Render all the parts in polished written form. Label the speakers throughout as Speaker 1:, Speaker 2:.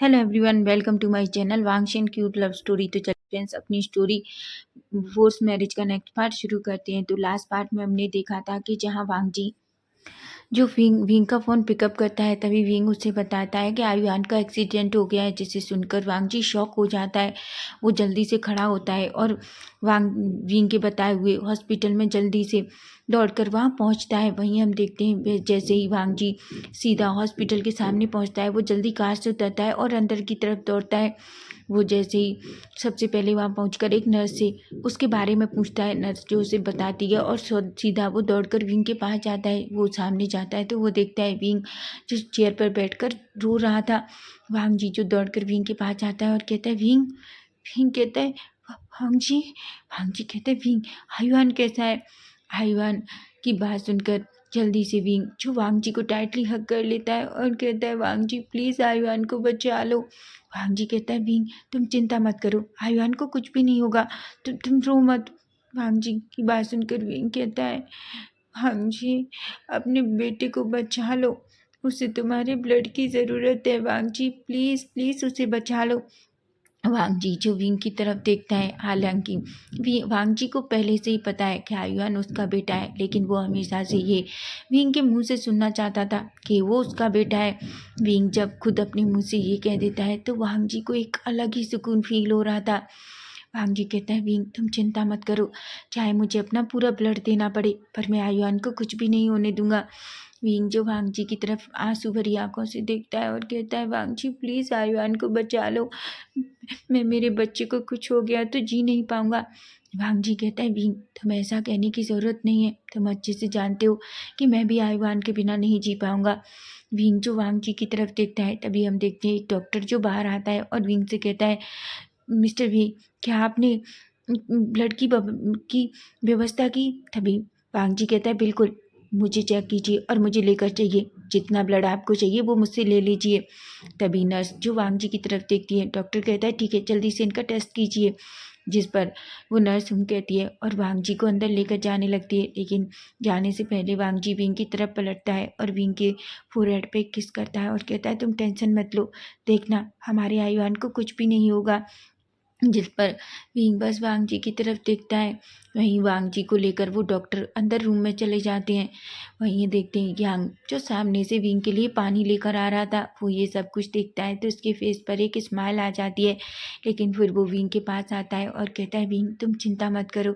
Speaker 1: Hello everyone, welcome to my channel Wangshan cute love story. तो चलिए friends, अपनी story force marriage का next part शुरू करते हैं। तो लास्ट पार्ट में हमने देखा था कि जहां वांग जी जो विंग विंग का फ़ोन पिकअप करता है, तभी विंग उसे बताता है कि आयुआन का एक्सीडेंट हो गया है। जिसे सुनकर वांग जी शॉक हो जाता है। वो जल्दी से खड़ा होता है और विंग के बताए हुए हॉस्पिटल में जल्दी से दौड़कर वहाँ पहुँचता है। वहीं हम देखते हैं जैसे ही वांग जी सीधा हॉस्पिटल के सामने पहुँचता है, वो जल्दी कार से उतरता है और अंदर की तरफ दौड़ता है। वो जैसे ही सबसे पहले वहाँ पहुंचकर एक नर्स से उसके बारे में पूछता है। नर्स जो उसे बताती है और सीधा वो दौड़कर विंग के पास जाता है। वो सामने जाता है तो वो देखता है विंग जिस चेयर पर बैठकर रो रहा था। वांग जी जो दौड़कर विंग के पास जाता है और कहता है विंग। विंग कहता है वांग जी। वांग जी कहता है विंग, आयुआन कैसा है? आयुआन की बात सुनकर जल्दी से विंग जो वांग जी को टाइटली हग कर लेता है और कहता है वांग जी प्लीज़ आयुआन को बचा लो। वांग जी कहता है विंग तुम चिंता मत करो, आयुआन को कुछ भी नहीं होगा, तुम रो मत। वांग जी की बात सुनकर विंग कहता है वांग जी अपने बेटे को बचा लो, उसे तुम्हारे ब्लड की ज़रूरत है। वांग जी प्लीज़ प्लीज़ उसे बचा लो। वांग जी जो विंग की तरफ देखता है, हालांकि वांग जी को पहले से ही पता है कि आयुआन उसका बेटा है, लेकिन वो हमेशा से ये विंग के मुंह से सुनना चाहता था कि वो उसका बेटा है। विंग जब खुद अपने मुंह से ये कह देता है तो वांग जी को एक अलग ही सुकून फील हो रहा था। वांग जी कहता है विंग तुम चिंता मत करो, चाहे मुझे अपना पूरा ब्लड देना पड़े, पर मैं आयुआन को कुछ भी नहीं होने दूंगा। विंग जो वांग जी की तरफ आंसू भरी आंखों से देखता है और कहता है वांग जी प्लीज़ आयुआन को बचा लो, मैं मेरे बच्चे को कुछ हो गया तो जी नहीं पाऊंगा। वांग जी कहता है विंग तुम ऐसा कहने की ज़रूरत नहीं है, तुम अच्छे से जानते हो कि मैं भी आयुआन के बिना नहीं जी पाऊंगा। विंग जो वांग जी की तरफ देखता है, तभी हम देखते हैं एक डॉक्टर जो बाहर आता है और विंग से कहता है मिस्टर वी क्या आपने ब्लड की व्यवस्था की? तभी वांग जी कहता है बिल्कुल, मुझे चेक कीजिए और मुझे लेकर चाहिए, जितना ब्लड आपको चाहिए वो मुझसे ले लीजिए। तभी नर्स जो वांग जी की तरफ देखती है, डॉक्टर कहता है ठीक है जल्दी से इनका टेस्ट कीजिए। जिस पर वो नर्स कहती है और वांग जी को अंदर लेकर जाने लगती है, लेकिन जाने से पहले वांग जी विंग की तरफ पलटता है और विंग के फोरहेड पे किस करता है और कहता है तुम टेंशन मत लो, देखना हमारे आयुआन को कुछ भी नहीं होगा। जिस पर विंग बस वांग जी की तरफ देखता है। वहीं वांग जी को लेकर वो डॉक्टर अंदर रूम में चले जाते हैं। वहीं देखते हैं यांग जो सामने से विंग के लिए पानी लेकर आ रहा था, वो ये सब कुछ देखता है तो उसके फेस पर एक स्माइल आ जाती है। लेकिन फिर वो विंग के पास आता है और कहता है विंग तुम चिंता मत करो,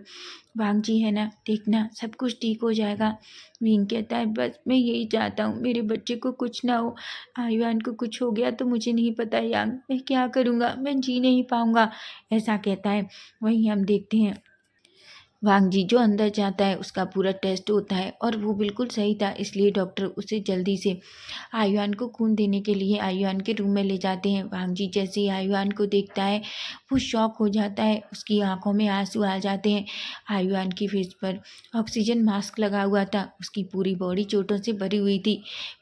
Speaker 1: वांग जी है ना, देखना सब कुछ ठीक हो जाएगा। विंग कहता है बस मैं यही चाहता हूँ मेरे बच्चे को कुछ ना हो, आयुआन को कुछ हो गया तो मुझे नहीं पता यांग मैं क्या करूँगा, मैं जी नहीं पाऊँगा, ऐसा कहता है। वहीं हम देखते हैं वांग जी जो अंदर जाता है, उसका पूरा टेस्ट होता है और वो बिल्कुल सही था, इसलिए डॉक्टर उसे जल्दी से आयुआन को खून देने के लिए आयुआन के रूम में ले जाते हैं। वांग जी जैसे ही आयुआन को देखता है वो शॉक हो जाता है, उसकी आंखों में आंसू आ जाते हैं। आयुआन की फेस पर ऑक्सीजन मास्क लगा हुआ था, उसकी पूरी बॉडी चोटों से भरी हुई थी।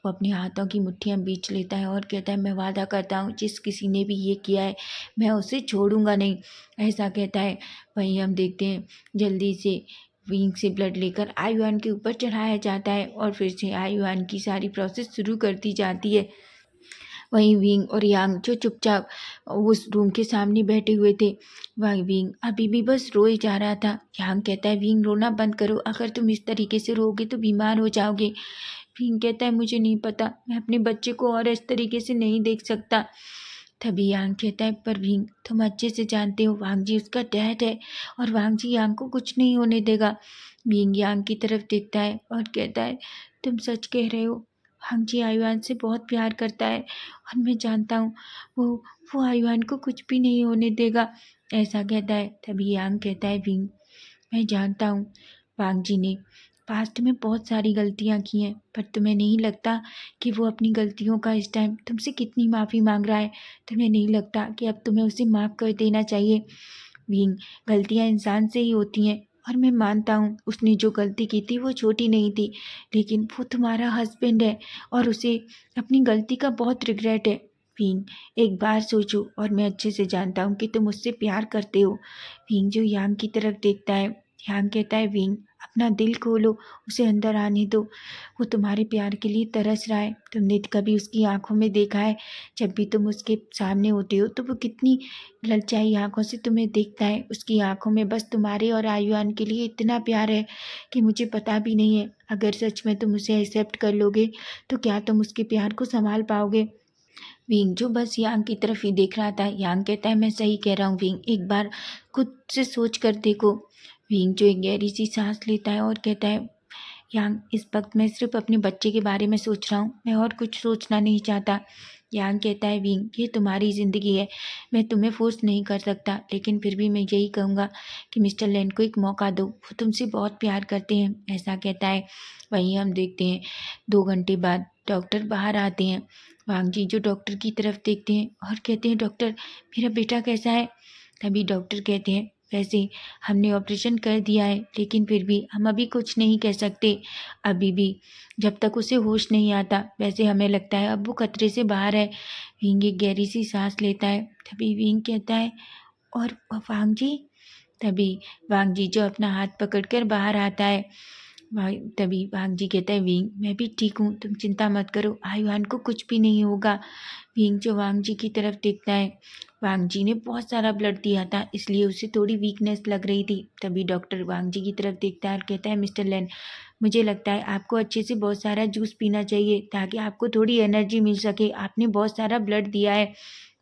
Speaker 1: वो अपने हाथों की मुट्ठियाँ बींच लेता है और कहता है मैं वादा करता हूँ जिस किसी ने भी ये किया है मैं उसे छोड़ूंगा नहीं, ऐसा कहता है। वहीं हम देखते हैं जल्दी से विंग से ब्लड लेकर आयुआन के ऊपर चढ़ाया जाता है और फिर से आयुआन की सारी प्रोसेस शुरू कर दी जाती है। वहीं विंग और यांग जो चुपचाप उस रूम के सामने बैठे हुए थे, वहीं विंग अभी भी बस रोए जा रहा था। यांग कहता है विंग रोना बंद करो, अगर तुम इस तरीके से रोगे तो बीमार हो जाओगे। विंग कहता है मुझे नहीं पता, मैं अपने बच्चे को और इस तरीके से नहीं देख सकता। तभी यांग कहता है पर विंग तुम अच्छे से जानते हो वांग जी उसका डैड है और वांग जी यांग को कुछ नहीं होने देगा। विंग यांग की तरफ देखता है और कहता है तुम सच कह रहे हो, वांग जी आयुआन से बहुत प्यार करता है और मैं जानता हूँ वो वो आयुआन को कुछ भी नहीं होने देगा, ऐसा कहता है। तभी यांग कहता है विंग मैं जानता हूँ वांग जी ने पास्ट में बहुत सारी गलतियाँ की हैं, पर तुम्हें नहीं लगता कि वो अपनी गलतियों का इस टाइम तुमसे कितनी माफ़ी मांग रहा है? तुम्हें नहीं लगता कि अब तुम्हें उसे माफ़ कर देना चाहिए? विंग गलतियाँ इंसान से ही होती हैं और मैं मानता हूँ उसने जो गलती की थी वो छोटी नहीं थी, लेकिन वो तुम्हारा हस्बैंड है और उसे अपनी गलती का बहुत रिग्रेट है। विंग एक बार सोचो, और मैं अच्छे से जानता हूँ कि तुम उससे प्यार करते हो। विंग जो यांग की तरफ देखता है, यांग कहता है विंग अपना दिल खोलो, उसे अंदर आने दो। वो तुम्हारे प्यार के लिए तरस रहा है। तुमने कभी उसकी आँखों में देखा है, जब भी तुम उसके सामने होते हो तो वो कितनी ललचाई आँखों से तुम्हें देखता है। उसकी आँखों में बस तुम्हारे और आयुआन के लिए इतना प्यार है कि मुझे पता भी नहीं है। अगर सच में तुम उसे एक्सेप्ट कर लोगे तो क्या तुम उसके प्यार को संभाल पाओगे? विंग जो बस यांग की तरफ ही देख रहा था। यांग कहता है, मैं सही कह रहा हूँ विंग, एक बार खुद से सोच कर देखो। विंग जो एक गहरी सी सांस लेता है और कहता है, यांग इस वक्त मैं सिर्फ अपने बच्चे के बारे में सोच रहा हूँ, मैं और कुछ सोचना नहीं चाहता। यांग कहता है, विंग ये तुम्हारी ज़िंदगी है, मैं तुम्हें फोर्स नहीं कर सकता, लेकिन फिर भी मैं यही कहूँगा कि मिस्टर लैन को एक मौका दो, वो तुमसे बहुत प्यार करते हैं, ऐसा कहता है। वहीं हम देखते हैं 2 घंटे बाद डॉक्टर बाहर आते हैं। वांग जी जो डॉक्टर की तरफ देखते हैं और कहते हैं, डॉक्टर मेरा बेटा कैसा है? तभी डॉक्टर कहते हैं, वैसे हमने ऑपरेशन कर दिया है, लेकिन फिर भी हम अभी कुछ नहीं कह सकते। अभी भी जब तक उसे होश नहीं आता, वैसे हमें लगता है अब वो खतरे से बाहर है। विंग एक गहरी सी सांस लेता है। तभी विंग कहता है, और वांग जी? तभी वांग जी जो अपना हाथ पकड़कर बाहर आता है। तभी वांग जी कहता है, विंग मैं भी ठीक हूँ, तुम चिंता मत करो, आयुआन को कुछ भी नहीं होगा। विंग जो वांग जी की तरफ देखता है। वांग जी ने बहुत सारा ब्लड दिया था, इसलिए उसे थोड़ी वीकनेस लग रही थी। तभी डॉक्टर वांग जी की तरफ देखता है और कहता है, मिस्टर लैन मुझे लगता है आपको अच्छे से बहुत सारा जूस पीना चाहिए ताकि आपको थोड़ी एनर्जी मिल सके, आपने बहुत सारा ब्लड दिया है।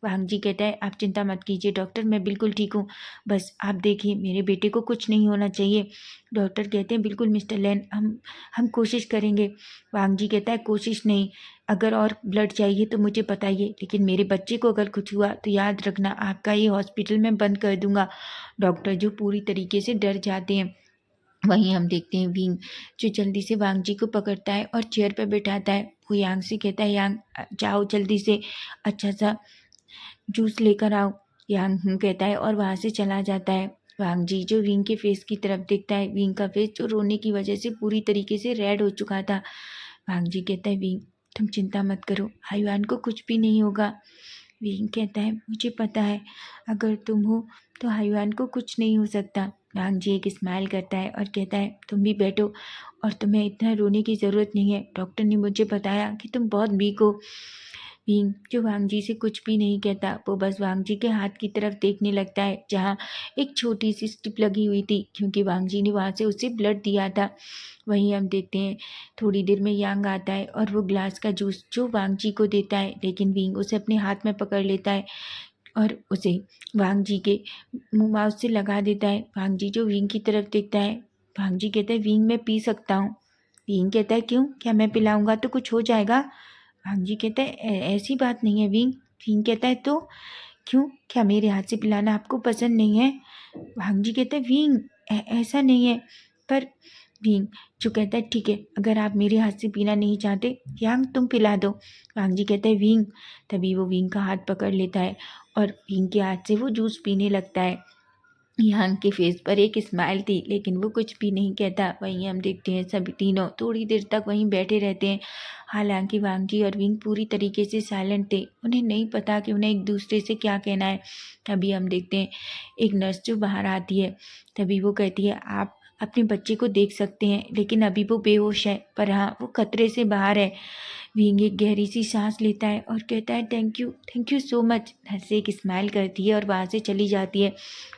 Speaker 1: वांग जी कहता है, आप चिंता मत कीजिए डॉक्टर, मैं बिल्कुल ठीक हूँ, बस आप देखिए मेरे बेटे को कुछ नहीं होना चाहिए। डॉक्टर कहते हैं, बिल्कुल मिस्टर लैन, हम कोशिश करेंगे। वांग जी कहता है, कोशिश नहीं, अगर और ब्लड चाहिए तो मुझे बताइए, लेकिन मेरे बच्चे को अगर कुछ हुआ तो याद रखना आपका ये हॉस्पिटल में बंद कर दूंगा। डॉक्टर जो पूरी तरीके से डर जाते हैं। वहीं हम देखते हैं विंग जो जल्दी से वांग जी को पकड़ता है और चेयर पर बैठाता है। वो यांग से कहता है, यांग जाओ जल्दी से अच्छा सा जूस लेकर आओ। यांग कहता है और वहाँ से चला जाता है। वांग जी जो विंग के फेस की तरफ देखता है, विंग का फेस जो रोने की वजह से पूरी तरीके से रेड हो चुका था। वांग जी कहता है, विंग तुम चिंता मत करो, हायुआन को कुछ भी नहीं होगा। विंग कहता है, मुझे पता है, अगर तुम हो तो हायुआन को कुछ नहीं हो सकता। वांग जी एक स्माइल करता है और कहता है, तुम भी बैठो, और तुम्हें इतना रोने की ज़रूरत नहीं है, डॉक्टर ने मुझे बताया कि तुम बहुत वीक हो। विंग जो वांग जी से कुछ भी नहीं कहता, वो बस वांग जी के हाथ की तरफ देखने लगता है जहाँ एक छोटी सी स्ट्रिप लगी हुई थी, क्योंकि वांग जी ने वहाँ से उसे ब्लड दिया था। वहीं हम देखते हैं थोड़ी देर में यांग आता है और वो ग्लास का जूस जो वांग जी को देता है, लेकिन विंग उसे अपने हाथ में पकड़ लेता है और उसे वांग जी के मुँह माउथ से लगा देता है। वांग जी जो विंग की तरफ देखता है। वांग जी कहता है, विंग मैं पी सकता हूँ। विंग कहता है, क्यों, क्या मैं पिलाऊंगा तो कुछ हो जाएगा? वांग जी कहता है, ऐसी बात नहीं है विंग। विंग कहता है, तो क्यों, क्या मेरे हाथ से पिलाना आपको पसंद नहीं है? वांग जी कहता है, विंग ऐसा नहीं है, पर विंग जो कहता है, ठीक है, अगर आप मेरे हाथ से पीना नहीं चाहते, यांग तुम पिला दो। वांग जी कहता है, विंग। तभी वो विंग का हाथ पकड़ लेता है और विंग के हाथ से वो जूस पीने लगता है। यांग के फेस पर एक स्माइल थी, लेकिन वो कुछ भी नहीं कहता। वहीं हम देखते हैं सभी तीनों थोड़ी देर तक वहीं बैठे रहते हैं। हालांकि वांग जी और विंग पूरी तरीके से साइलेंट थे, उन्हें नहीं पता कि उन्हें एक दूसरे से क्या कहना है। तभी हम देखते हैं एक नर्स जो बाहर आती है। तभी वो कहती है, आप अपने बच्चे को देख सकते हैं, लेकिन अभी वो बेहोश है, पर हाँ वो खतरे से बाहर है। विंग एक गहरी सी सांस लेता है और कहता है, thank you so much. Nurse एक स्माइल करती है और वहाँ से चली जाती है।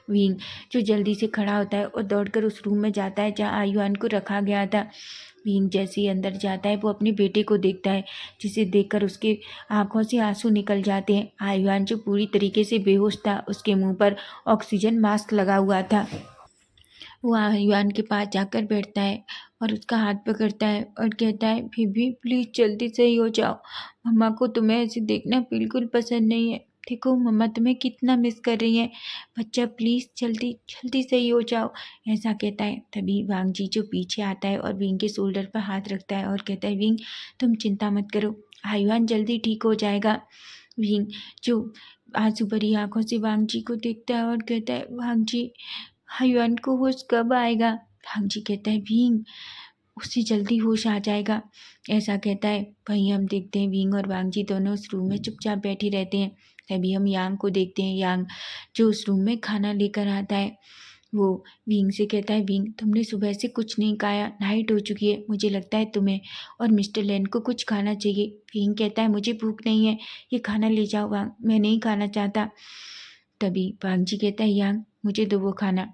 Speaker 1: विंग जो जल्दी से खड़ा होता है और दौड़कर उस रूम में जाता है जहाँ आयुआन को रखा गया था। विंग जैसे ही अंदर जाता है, वो अपने बेटे को देखता है, जिसे देखकर उसके आंखों से आंसू निकल जाते हैं। आयुआन जो पूरी तरीके से बेहोश था, उसके मुंह पर ऑक्सीजन मास्क लगा हुआ था। वो युआन के पास जाकर बैठता है और उसका हाथ पकड़ता है और कहता है, बेबी प्लीज़ जल्दी सही हो जाओ, मम्मा को तुम्हें ऐसे देखना बिल्कुल पसंद नहीं है, देखो मम्मा तुम्हें कितना मिस कर रही है, बच्चा प्लीज़ जल्दी जल्दी सही हो जाओ, ऐसा कहता है। तभी वांग जी जो पीछे आता है और विंग के शोल्डर पर हाथ रखता है और कहता है, विंग तुम चिंता मत करो, आयुआन जल्दी ठीक हो जाएगा। विंग जो आंसू भरी आंखों से वांग जी को देखता है और कहता है, वांग जी हायुआन को होश कब आएगा? भांग जी कहता है, विंग उसे जल्दी होश आ जाएगा, ऐसा कहता है। वहीं हम देखते हैं विंग और वांग जी दोनों उस रूम में चुपचाप बैठे रहते हैं। तभी हम यांग को देखते हैं, यांग जो उस रूम में खाना लेकर आता है। वो विंग से कहता है, विंग तुमने सुबह से कुछ नहीं खाया, नाइट हो चुकी है, मुझे लगता है तुम्हें और मिस्टर लेन को कुछ खाना चाहिए। विंग कहता है, मुझे भूख नहीं है, ये खाना ले जाओ वांग, मैं नहीं खाना चाहता। तभी वांग जी कहता है, यांग मुझे दो वो खाना।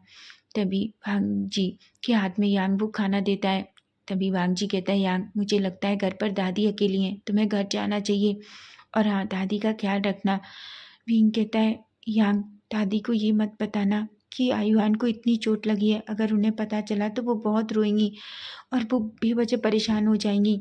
Speaker 1: तभी वांग जी के हाथ में यांग वो खाना देता है। तभी वांग जी कहता है, यांग मुझे लगता है घर पर दादी अकेली हैं, तुम्हें घर जाना चाहिए और हाँ दादी का ख्याल रखना। विंग कहता है, यांग दादी को ये मत बताना कि आयुआन को इतनी चोट लगी है, अगर उन्हें पता चला तो वो बहुत रोएंगी और वो बेवजह परेशान हो जाएंगी।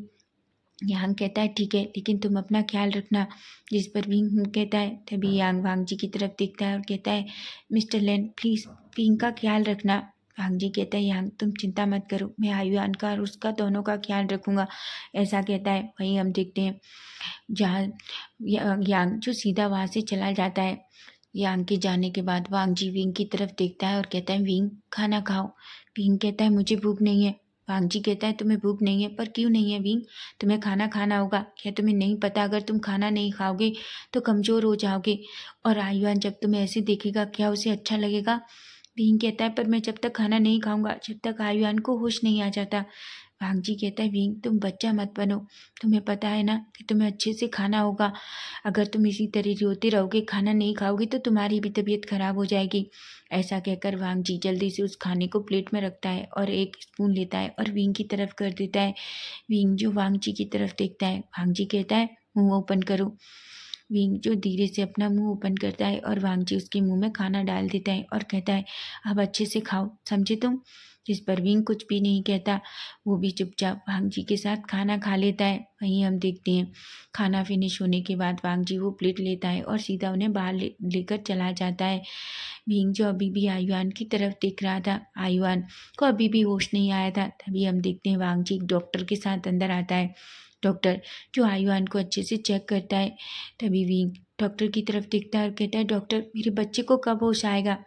Speaker 1: यांग कहता है, ठीक है, लेकिन तुम अपना ख्याल रखना। जिस पर विंग कहता है। तभी यांग वांग जी की तरफ देखता है और कहता है, मिस्टर लेन प्लीज़ विंग का ख्याल रखना। वांग जी कहता है, यांग तुम चिंता मत करो, मैं आयुआन का और उसका दोनों का ख्याल रखूंगा, ऐसा कहता है। वहीं हम देखते हैं जहाँ यांग जो सीधा वहाँ से चला जाता है। यांग के जाने के बाद वांग जी विंग की तरफ देखता है और कहता है, विंग खाना खाओ। विंग कहता है, मुझे भूख नहीं है। वांग जी कहता है, तुम्हें भूख नहीं है, पर क्यों नहीं है विंग, तुम्हें खाना खाना होगा। क्या तुम्हें नहीं पता, अगर तुम खाना नहीं खाओगे तो कमज़ोर हो जाओगे और आयुआन जब तुम्हें ऐसे देखेगा क्या उसे अच्छा लगेगा। विंग कहता है, पर मैं जब तक खाना नहीं खाऊंगा, जब तक आयुआन को होश नहीं आ जाता। वांग जी कहता है, विंग तुम बच्चा मत बनो, तुम्हें पता है ना कि तुम्हें अच्छे से खाना होगा। अगर तुम इसी तरह रोते रहोगे, खाना नहीं खाओगे तो तुम्हारी भी तबीयत खराब हो जाएगी। ऐसा कहकर वांग जी जल्दी से उस खाने को प्लेट में रखता है और एक स्पून लेता है और विंग की तरफ कर देता है। विंग जो वांग जी की तरफ देखता है, वांग जी कहता है, मुंह ओपन करो। विंग जो धीरे से अपना मुंह ओपन करता है और वांग जी उसके मुंह में खाना डाल देता है और कहता है, अब अच्छे से खाओ, समझे तुम। जिस पर विंग कुछ भी नहीं कहता, वो भी चुपचाप वांग जी के साथ खाना खा लेता है। वहीं हम देखते हैं खाना फिनिश होने के बाद वांग जी वो प्लेट लेता है और सीधा उन्हें बाहर लेकर चला जाता है। विंग जो अभी भी आयुआन की तरफ देख रहा था, आयुआन को अभी भी होश नहीं आया था। तभी हम देखते हैं वांग जी एक डॉक्टर के साथ अंदर आता है। डॉक्टर जो आयुआन को अच्छे से चेक करता है। तभी विंग डॉक्टर की तरफ देखता है और कहता है, डॉक्टर मेरे बच्चे को कब होश आएगा।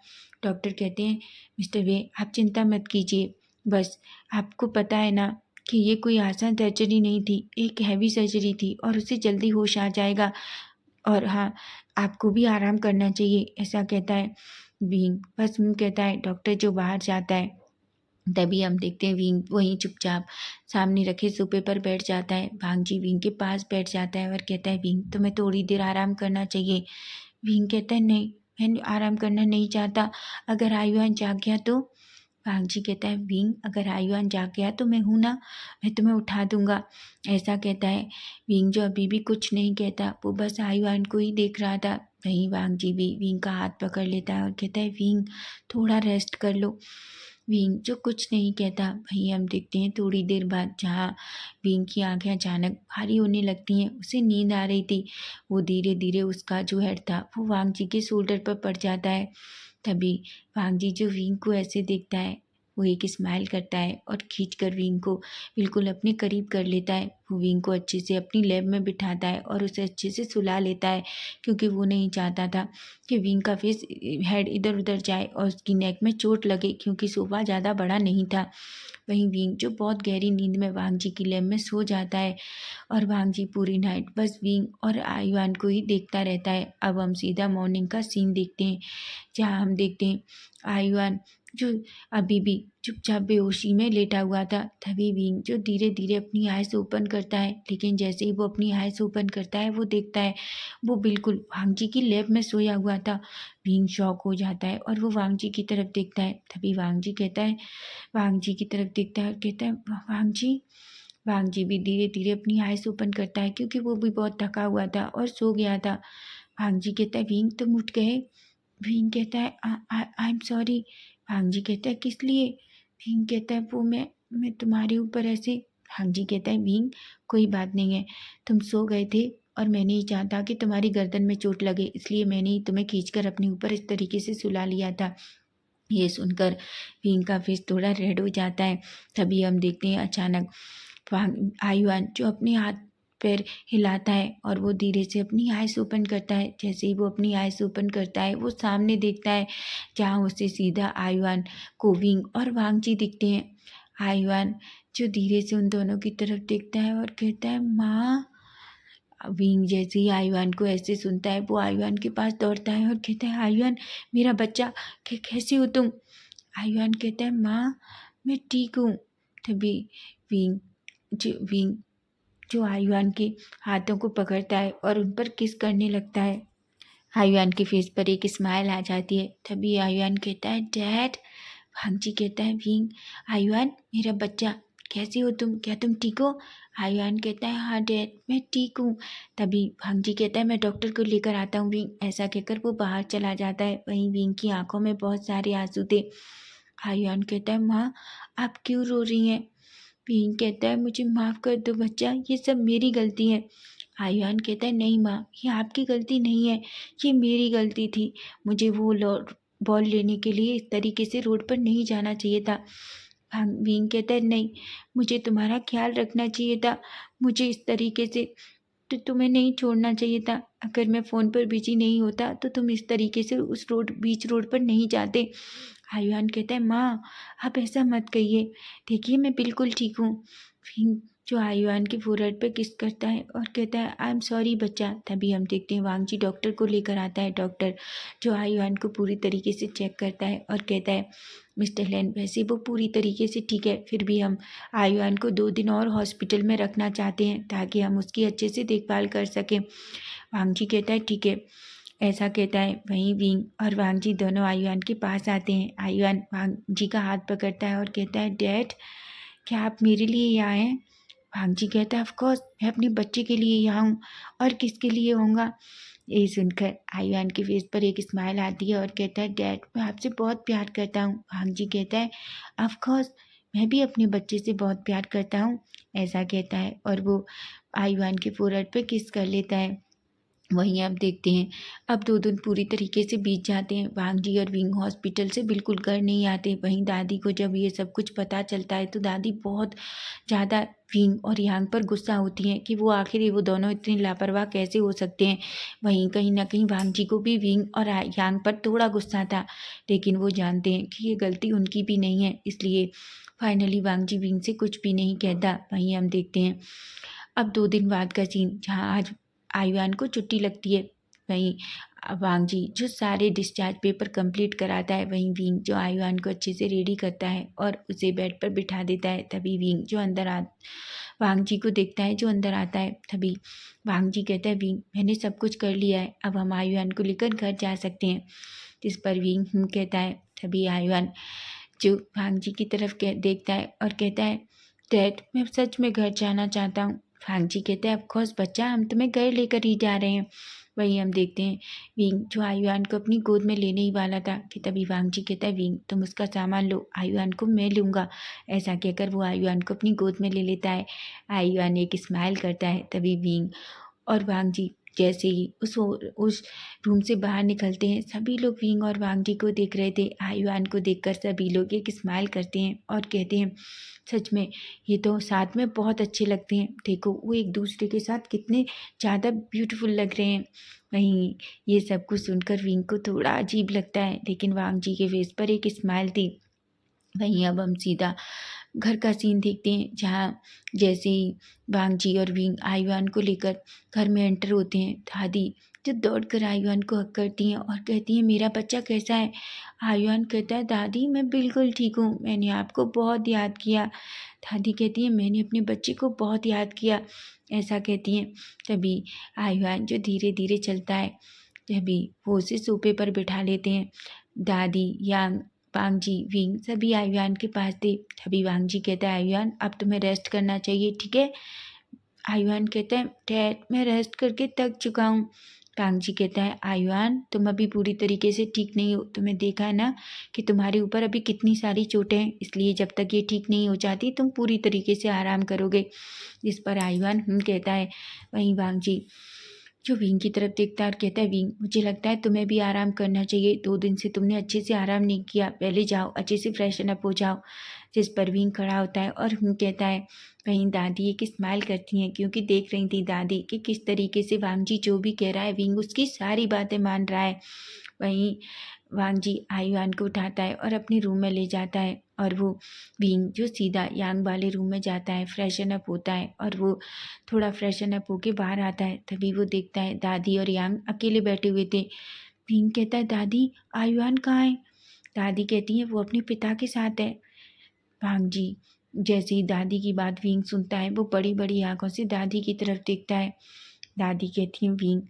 Speaker 1: डॉक्टर कहते हैं, मिस्टर वे आप चिंता मत कीजिए, बस आपको पता है ना कि ये कोई आसान सर्जरी नहीं थी, एक हैवी सर्जरी थी और उसे जल्दी होश आ जाएगा और हाँ आपको भी आराम करना चाहिए, ऐसा कहता है विंग। बस कहता है डॉक्टर जो बाहर जाता है। तभी हम देखते हैं विंग वहीं चुपचाप सामने रखे सोफे पर बैठ जाता है। भांग जी विंग के पास बैठ जाता है और कहता है, विंग तुम्हें थोड़ी देर आराम करना चाहिए। विंग कहता है, नहीं मैं आराम करना नहीं चाहता, अगर आयुआन जाग गया तो। भांग जी कहता है, विंग अगर आयुआन जाग गया तो मैं हूँ ना, मैं तुम्हें उठा दूंगा, ऐसा कहता है। विंग जो अभी भी कुछ नहीं कहता, वो बस आयुआन को ही देख रहा था। वहीं वांग जी भी विंग का हाथ पकड़ लेता है और कहता है, विंग थोड़ा रेस्ट कर लो। विंग जो कुछ नहीं कहता। वहीं हम देखते हैं थोड़ी देर बाद जहाँ विंग की आंखें अचानक भारी होने लगती हैं, उसे नींद आ रही थी। वो धीरे धीरे उसका जो हेड था वो वांग जी के शोल्डर पर पड़ जाता है। तभी वांग जी जो विंग को ऐसे देखता है, वो एक स्माइल करता है और खींचकर विंग को बिल्कुल अपने करीब कर लेता है। वो विंग को अच्छे से अपनी लैब में बिठाता है और उसे अच्छे से सुला लेता है, क्योंकि वो नहीं चाहता था कि विंग का फेस हेड इधर उधर जाए और उसकी नेक में चोट लगे, क्योंकि सोफा ज़्यादा बड़ा नहीं था। वहीं विंग जो बहुत गहरी नींद में वांग जी की लैब में सो जाता है और वांग जी पूरी नाइट बस विंग और आयुआन को ही देखता रहता है। अब हम सीधा मॉर्निंग का सीन देखते हैं, जहाँ हम देखते हैं आयुआन जो अभी भी चुपचाप बेहोशी में लेटा हुआ था। तभी विंग जो धीरे धीरे अपनी आइज़ ओपन करता है, लेकिन जैसे ही वो अपनी आइज़ ओपन करता है वो देखता है वो बिल्कुल वांग जी की लैब में सोया हुआ था। विंग शॉक हो जाता है और वो वांग जी की तरफ देखता है। तभी वांग जी कहता है, वांग जी की तरफ देखता है और कहता है, वांग जी। वांग जी भी धीरे धीरे अपनी आइज़ ओपन करता है, क्योंकि वो भी बहुत थका हुआ था और सो गया था। वांग जी कहता है, विंग तुम उठ गए। विंग कहता है, आई एम सॉरी। भांग जी कहता है, किस लिए। विंग कहता है, वो मैं तुम्हारे ऊपर ऐसे। भांग जी कहता है, विंग कोई बात नहीं है, तुम सो गए थे और मैंने ही चाहा था कि तुम्हारी गर्दन में चोट लगे, इसलिए मैंने ही तुम्हें खींचकर अपने ऊपर इस तरीके से सुला लिया था। ये सुनकर विंग का फेस थोड़ा रेड हो जाता है। तभी हम देखते हैं अचानक आयुआन जो अपने हाथ पैर हिलाता है और वो धीरे से अपनी आइज़ ओपन करता है। जैसे ही वो अपनी आइज़ ओपन करता है वो सामने देखता है, जहाँ उसे सीधा आयुआन को विंग और वांग जी दिखते हैं। आयुआन जो धीरे से उन दोनों की तरफ देखता है और कहता है, माँ। विंग जैसे ही आयुआन को ऐसे सुनता है वो आयुआन के पास दौड़ता है और कहता है, आयुआन मेरा बच्चा कैसे हो तुम। आयुआन कहता है माँ मैं ठीक हूँ। तभी विंग विंग जो आयुआन के हाथों को पकड़ता है और उन पर किस करने लगता है। आयुआन के फेस पर एक स्माइल आ जाती है। तभी आयुआन कहता है डैड। भांजी कहता है विंग आयुआन मेरा बच्चा कैसे हो तुम, क्या तुम ठीक हो? आयुआन कहता है हाँ डैड मैं ठीक हूँ। तभी भांजी कहता है मैं डॉक्टर को लेकर आता हूँ विंग। ऐसा कहकर वो बाहर चला जाता है। वहीं विंग की आंखों में बहुत सारे आंसू थे। आयुआन कहता है माँ आप क्यों रो रही हैं? विंग कहता है मुझे माफ़ कर दो बच्चा, ये सब मेरी गलती है। आयुआन कहता है नहीं माँ ये आपकी गलती नहीं है, ये मेरी गलती थी। मुझे वो बॉल लेने के लिए इस तरीके से रोड पर नहीं जाना चाहिए था। विंग कहता है नहीं मुझे तुम्हारा ख्याल रखना चाहिए था, मुझे इस तरीके से तो तुम्हें नहीं छोड़ना चाहिए था। अगर मैं फ़ोन पर बिजी नहीं होता तो तुम इस तरीके से उस बीच रोड पर नहीं जाते। आयुआन कहता है माँ आप ऐसा मत कहिए, देखिए मैं बिल्कुल ठीक हूँ। फिर जो आयुआन के फोrehead पे किस करता है और कहता है आई एम सॉरी बच्चा। तभी हम देखते हैं वांगजी डॉक्टर को लेकर आता है। डॉक्टर जो आयुआन को पूरी तरीके से चेक करता है और कहता है मिस्टर लैन वैसे वो पूरी तरीके से ठीक है, फिर भी हम आयुआन को 2 दिन और हॉस्पिटल में रखना चाहते हैं ताकि हम उसकी अच्छे से देखभाल कर सकें। वांगजी कहता है ठीक है, ऐसा कहता है। वहीं विंग और वांगजी दोनों आयुआन के पास आते हैं। आयुआन वांगजी का हाथ पकड़ता है और कहता है डैड क्या आप मेरे लिए यहाँ हैं? वांगजी कहता है ऑफ कोर्स मैं अपने बच्चे के लिए यहाँ हूँ और किसके लिए होऊंगा। यही सुनकर आयुआन के फेस पर एक स्माइल आती है और कहता है डैड मैं आपसे बहुत प्यार करता हूँ। वांगजी कहता है ऑफ कोर्स मैं भी अपने बच्चे से बहुत प्यार करता हूँ। ऐसा कहता है और वो आयुआन के फोrehead पे किस कर लेता है। वहीं आप देखते हैं अब 2 दिन पूरी तरीके से बीत जाते हैं। वांगजी और विंग हॉस्पिटल से बिल्कुल घर नहीं आते। वहीं दादी को जब ये सब कुछ पता चलता है तो दादी बहुत ज़्यादा विंग और यांग पर गुस्सा होती हैं कि वो आखिर वो दोनों इतने लापरवाह कैसे हो सकते हैं। वहीं कहीं ना कहीं वांगजी को भी विंग और यांग पर थोड़ा गुस्सा था, लेकिन वो जानते हैं कि ये गलती उनकी भी नहीं है, इसलिए फाइनली वांगजी विंग से कुछ भी नहीं कहता। वहीं हम देखते हैं अब 2 दिन बाद का सीन जहाँ आज आयुआन को छुट्टी लगती है। वहीं वांगजी जो सारे डिस्चार्ज पेपर कंप्लीट कराता है, वहीं विंग जो आयुआन को अच्छे से रेडी करता है और उसे बेड पर बिठा देता है। तभी विंग जो वांगजी को देखता है जो अंदर आता है। तभी वांगजी कहता है विंग मैंने सब कुछ कर लिया है, अब हम आयुआन को लेकर घर जा सकते हैं। जिस पर विंग कहता है। तभी आयुआन जो वांगजी की तरफ देखता है और कहता है डैड मैं सच में घर जाना चाहता हूँ। वांगजी कहते हैं ऑफकोर्स बच्चा हम तुम्हें घर लेकर ही जा रहे हैं। वहीं हम देखते हैं विंग जो आयुआन को अपनी गोद में लेने ही वाला था कि तभी वांगजी कहता है विंग तुम उसका सामान लो, आयुआन को मैं लूँगा। ऐसा कहकर वो आयुआन को अपनी गोद में ले लेता है। आयुआन एक स्माइल करता है। तभी विंग और वांगजी जैसे ही उस रूम से बाहर निकलते हैं सभी लोग विंग और वांगजी को देख रहे थे। आयुआन को देखकर सभी लोग एक स्माइल करते हैं और कहते हैं सच में ये तो साथ में बहुत अच्छे लगते हैं, देखो वो एक दूसरे के साथ कितने ज़्यादा ब्यूटीफुल लग रहे हैं। वहीं ये सब कुछ सुनकर विंग को थोड़ा अजीब लगता है, लेकिन वांगजी के फेस पर एक स्माइल थी। वहीं अब हम सीधा घर का सीन देखते हैं जहाँ जैसे ही वांगजी और विंग आयुआन को लेकर घर में एंटर होते हैं, दादी जो दौड़ कर आयुआन को हक करती हैं और कहती हैं मेरा बच्चा कैसा है। आयुआन कहता है दादी मैं बिल्कुल ठीक हूँ, मैंने आपको बहुत याद किया। दादी कहती है मैंने अपने बच्चे को बहुत याद किया। ऐसा कहती हैं। तभी आयुआन जो धीरे धीरे चलता है, तभी वो उसे सोफे पर बिठा लेते हैं। दादी यांग वांगजी विंग सभी आयुआन के पास थे। तभी वांगजी कहता है आयुआन अब तुम्हें रेस्ट करना चाहिए, ठीक है। आयुआन कहता है डैड मैं रेस्ट करके थक चुका हूँ। वांगजी कहता है आयुआन तुम अभी पूरी तरीके से ठीक नहीं हो, तुम्हें देखा है ना कि तुम्हारे ऊपर अभी कितनी सारी चोटें हैं, इसलिए जब तक ये ठीक नहीं हो जाती तुम पूरी तरीके से आराम करोगे। जिस पर आयुआन कहता है। वहीं वांगजी जो विंग की तरफ देखता है और कहता है विंग मुझे लगता है तुम्हें भी आराम करना चाहिए, 2 दिन से तुमने अच्छे से आराम नहीं किया, पहले जाओ अच्छे से फ्रेशन अप हो जाओ। जिस पर विंग खड़ा होता है और कहता है। वहीं दादी एक स्माइल करती हैं क्योंकि देख रही थी दादी कि किस तरीके से वांगजी जो भी कह रहा है विंग उसकी सारी बातें मान रहा है। वहीं वांगजी आयुआन को उठाता है और अपने रूम में ले जाता है और वो विंग जो सीधा यांग वाले रूम में जाता है, फ्रेशन अप होता है और वो थोड़ा फ्रेशन अप होके बाहर आता है। तभी वो देखता है दादी और यांग अकेले बैठे हुए थे। विंग कहता है दादी आयुआन कहाँ है। दादी कहती हैं वो अपने पिता के साथ है। भांग जी जैसे ही दादी की बात विंग सुनता है वो बड़ी बड़ी आंखों से दादी की तरफ देखता है। दादी कहती हैं विंग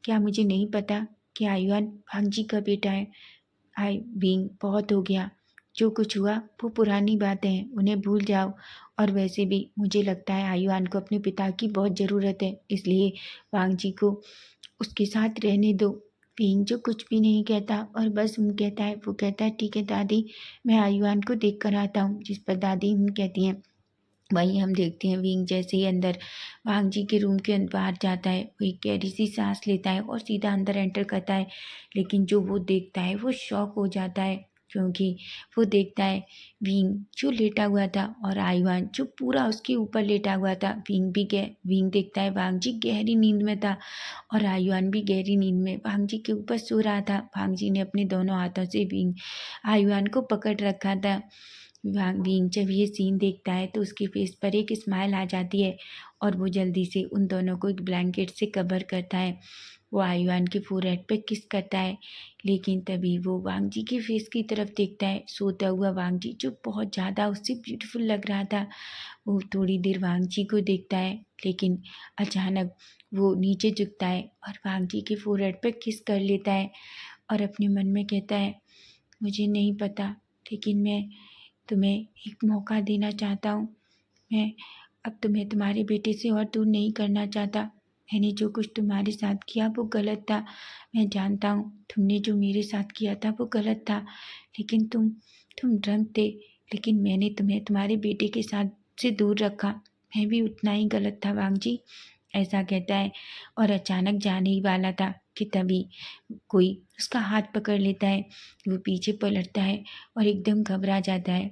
Speaker 1: क्या मुझे नहीं पता कि आयुआन भांग जी का बेटा है। हाय विंग बहुत हो गया, जो कुछ हुआ वो पुरानी बातें हैं, उन्हें भूल जाओ। और वैसे भी मुझे लगता है आयुआन को अपने पिता की बहुत ज़रूरत है, इसलिए वांग जी को उसके साथ रहने दो। विंग जो कुछ भी नहीं कहता और बस कहता है, वो कहता है ठीक है दादी, मैं आयुआन को देख कर आता हूँ। जिस पर दादी कहती हैं। वहीं हम देखते हैं विंग जैसे ही अंदर वांग जी के रूम के बाहर जाता है, वो एक गहरी सी सांस लेता है और सीधा अंदर एंटर करता है। लेकिन जो वो देखता है वो शॉक हो जाता है, क्योंकि वो देखता है विंग जो लेटा हुआ था और आयुआन जो पूरा उसके ऊपर लेटा हुआ था। विंग देखता है वांग जी गहरी नींद में था और आयुआन भी गहरी नींद में वांग जी के ऊपर सो रहा था। वांग जी ने अपने दोनों हाथों से आयुआन को पकड़ रखा था। विंग जब ये सीन देखता है तो उसके फेस पर एक स्माइल आ जाती है और वो जल्दी से उन दोनों को एक ब्लैंकेट से कवर करता है। वो आयुआन के फोरहेड पे किस करता है, लेकिन तभी वो वांग जी के फेस की तरफ देखता है, सोता हुआ वांग जी जो बहुत ज़्यादा उससे ब्यूटीफुल लग रहा था। वो थोड़ी देर वांग जी को देखता है, लेकिन अचानक वो नीचे झुकता है और वांग जी के फोरहेड पे किस कर लेता है और अपने मन में कहता है मुझे नहीं पता, लेकिन मैं तुम्हें एक मौका देना चाहता हूँ। मैं अब तुम्हें तुम्हारे बेटे से और दूर नहीं करना चाहता। मैंने जो कुछ तुम्हारे साथ किया वो गलत था। मैं जानता हूँ तुमने जो मेरे साथ किया था वो गलत था, लेकिन तुम ड्रंक थे, लेकिन मैंने तुम्हें तुम्हारे बेटे के साथ से दूर रखा। मैं भी उतना ही गलत था वांग जी, ऐसा कहता है। और अचानक जाने ही वाला था कि तभी कोई उसका हाथ पकड़ लेता है। वो पीछे पलटता है और एकदम घबरा जाता है।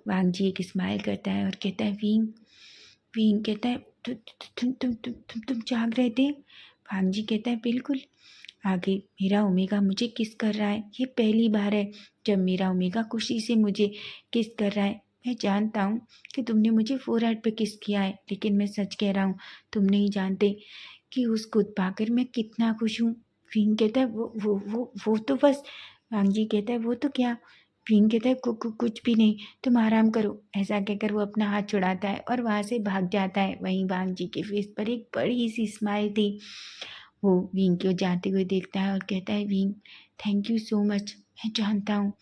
Speaker 1: वांग जी एक स्माइल करता है और कहता है विंग। विंग कहता है तुम जाग रहे थे। वांग जी कहता है बिल्कुल। आगे मेरा ओमेगा मुझे किस कर रहा है, ये पहली बार है जब मेरा ओमेगा खुशी से मुझे किस कर रहा है। मैं जानता हूँ कि तुमने मुझे फोरहेड पे किस किया है, लेकिन मैं सच कह रहा हूँ, तुम नहीं जानते कि उसको पाकर मैं कितना खुश हूँ। विंग कहता है वो तो बस। वांग जी कहता है वो तो क्या। विंग कहता है कुछ भी नहीं, तुम आराम करो। ऐसा कहकर वो अपना हाथ छुड़ाता है और वहाँ से भाग जाता है। वहीं वांग जी के फेस पर एक बड़ी सी स्माइल थी। वो विंग को जाते हुए देखता है और कहता है wing thank you so much. मैं जानता हूँ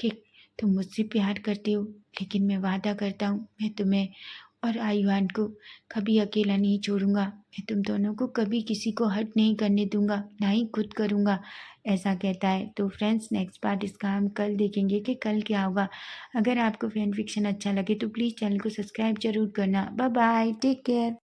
Speaker 1: कि तुम मुझसे प्यार करते हो, लेकिन मैं वादा करता हूँ मैं तुम्हें और आयुआन को कभी अकेला नहीं छोड़ूंगा। मैं तुम दोनों को कभी किसी को हर्ट नहीं करने दूंगा, ना ही खुद करूंगा। ऐसा कहता है। तो फ्रेंड्स नेक्स्ट पार्ट इसका हम कल देखेंगे कि कल क्या होगा। अगर आपको फैन फिक्शन अच्छा लगे तो प्लीज़ चैनल को सब्सक्राइब जरूर करना। Bye bye, take care.